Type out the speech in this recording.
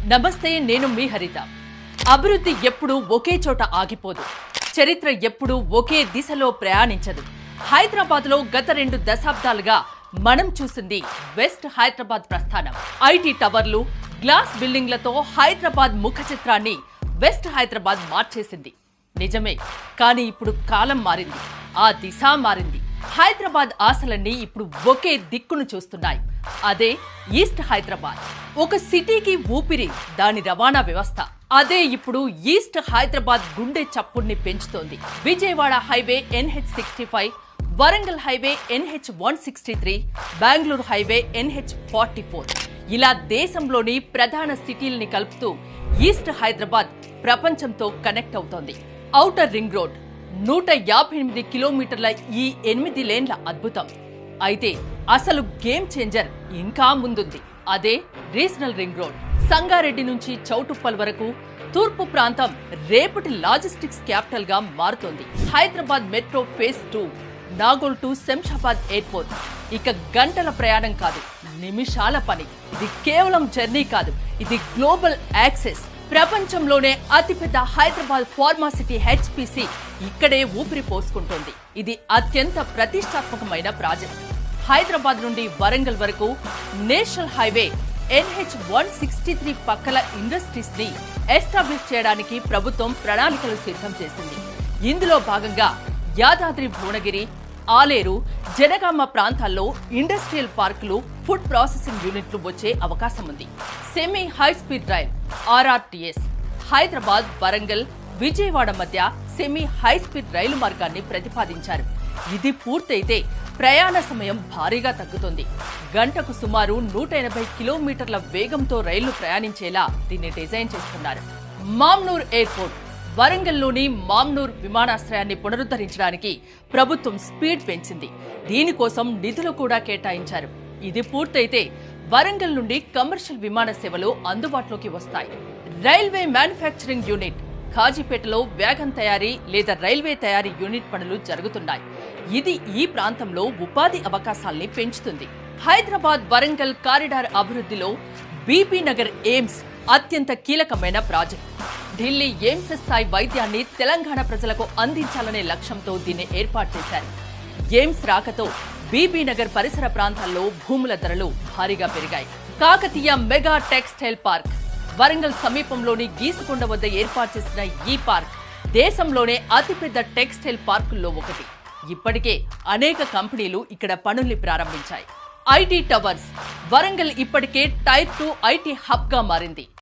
నమస్తే, నేను మీ హరిత. అభివృద్ధి ఎప్పుడూ ఒకే చోట ఆగిపోదు. చరిత్ర ఎప్పుడూ ఒకే దిశలో ప్రయాణించదు. హైదరాబాద్లో గత 2 దశాబ్దాలుగా మనం చూసింది వెస్ట్ హైదరాబాద్ ప్రస్థానం. ఐటీ టవర్లు, గ్లాస్ బిల్డింగ్లతో హైదరాబాద్ ముఖ చిత్రాన్ని వెస్ట్ హైదరాబాద్ మార్చేసింది. నిజమే, కానీ ఇప్పుడు కాలం మారింది, ఆ దిశ మారింది. హైదరాబాద్ ఆశలన్నీ ఇప్పుడు ఒకే దిక్కును చూస్తున్నాయి. అదే ఈస్ట్ హైదరాబాద్. ఒక సిటీకి ఊపిరి దాని రవాణా వ్యవస్థ. అదే ఇప్పుడు ఈస్ట్ హైదరాబాద్ గుండె చప్పుడిని పెంచుతోంది. Vijayawada highway NH65, Warangal highway NH163, Bengaluru highway NH44. ఇలా దేశంలోని ప్రధాన సిటీల్ని కలుపుతూ ఈస్ట్ హైదరాబాద్ ప్రపంచంతో కనెక్ట్ అవుతోంది. ఔటర్ రింగ్ రోడ్ 158 కిలోమీటర్ల ఈ 8 లేన్ల అద్భుతం. అయితే అసలు గేమ్ చేంజర్ ఇంకా ముందుంది. అదే రీజనల్ రింగ్ రోడ్. సంగారెడ్డి నుంచి చౌటుప్పల్ వరకు తూర్పు ప్రాంతం రేపటి లాజిస్టిక్స్ క్యాపిటల్ గా మారుతోంది. Hyderabad metro phase 2, Nagole to Shamshabad airport. ఇక గంటల ప్రయాణం కాదు, నిమిషాల పని. ఇది కేవలం జర్నీ కాదు, ఇది గ్లోబల్ యాక్సెస్. ప్రపంచంలోనే అతిపెద్ద హైదరాబాద్ ఫార్మాసిటీ HPC ఇక్కడే ఊపిరి పోసుకుంటోంది. ఇది అత్యంత ప్రతిష్టాత్మకమైన ప్రాజెక్ట్. హైదరాబాద్ నుండి వరంగల్ వరకు నేషనల్ హైవే NH163 పక్కల ఇండస్ట్రీస్ ని ఎస్టాబ్లిష్ చేయడానికి ప్రభుత్వం ప్రణాళికలు సిద్ధం చేసింది. ఇందులో భాగంగా యాదాద్రి భువనగిరి, ఆలేరు, జనగామ ప్రాంతాల్లో ఇండస్ట్రియల్ పార్కులు, ఫుడ్ ప్రాసెసింగ్ యూనిట్లు వచ్చే అవకాశం ఉంది. Semi high speed rail RRTS Hyderabad, Warangal, Vijayawada మధ్య సెమీ హై స్పీడ్ రైలు మార్గాన్ని ప్రతిపాదించారు. ఇది పూర్తయితే ప్రయాణ సమయం భారీగా తగ్గుతుంది. గంటకు సుమారు 180 కిలోమీటర్ల వేగంతో రైళ్లు ప్రయాణించేలా దీన్ని డిజైన్ చేస్తున్నారు. మామ్నూర్ ఎయిర్పోర్ట్. వరంగల్లోని మామ్నూర్ విమానాశ్రయాన్ని పునరుద్ధరించడానికి ప్రభుత్వం స్పీడ్ పెంచింది. దీనికోసం నిధులు కూడా కేటాయించారు. ఇది పూర్తయితే వరంగల్ నుండి కమర్షియల్ విమాన సేవలు అందుబాటులోకి వస్తాయి. Railway manufacturing unit. ఖాజీపేటలో వ్యాగన్ తయారీ లేదా రైల్వే తయారీ యూనిట్ పనులు జరుగుతున్నాయి. ఇది ఈ ప్రాంతంలో ఉపాధి అవకాశాల్ని పెంచుతుంది. హైదరాబాద్ వరంగల్ కారిడార్ అభివృద్ధిలో బీపీ నగర్ ఎయిమ్స్ అత్యంత కీలకమైన ప్రాజెక్ట్. ఢిల్లీ ఎయిమ్స్ స్థాయి వైద్యాన్ని తెలంగాణ ప్రజలకు అందించాలనే లక్ష్యంతో దీన్ని ఏర్పాటు చేశారు. ఎయిమ్స్ రాకతో బీబీ నగర్ పరిసర ప్రాంతాల్లో భూముల ధరలు భారీగా పెరిగాయి. Kakatiya mega textile park. Warangal సమీపంలోని గీసుకొండ వద్ద ఏర్పాటు చేసిన ఈ పార్క్ దేశంలోనే అతిపెద్ద టెక్స్టైల్ పార్కుల్లో ఒకటి. ఇప్పటికే అనేక కంపెనీలు ఇక్కడ పనుల్ని ప్రారంభించాయి. IT towers. వరంగల్ ఇప్పటికే టైర్ 2 ఐటీ హబ్ గా మారింది.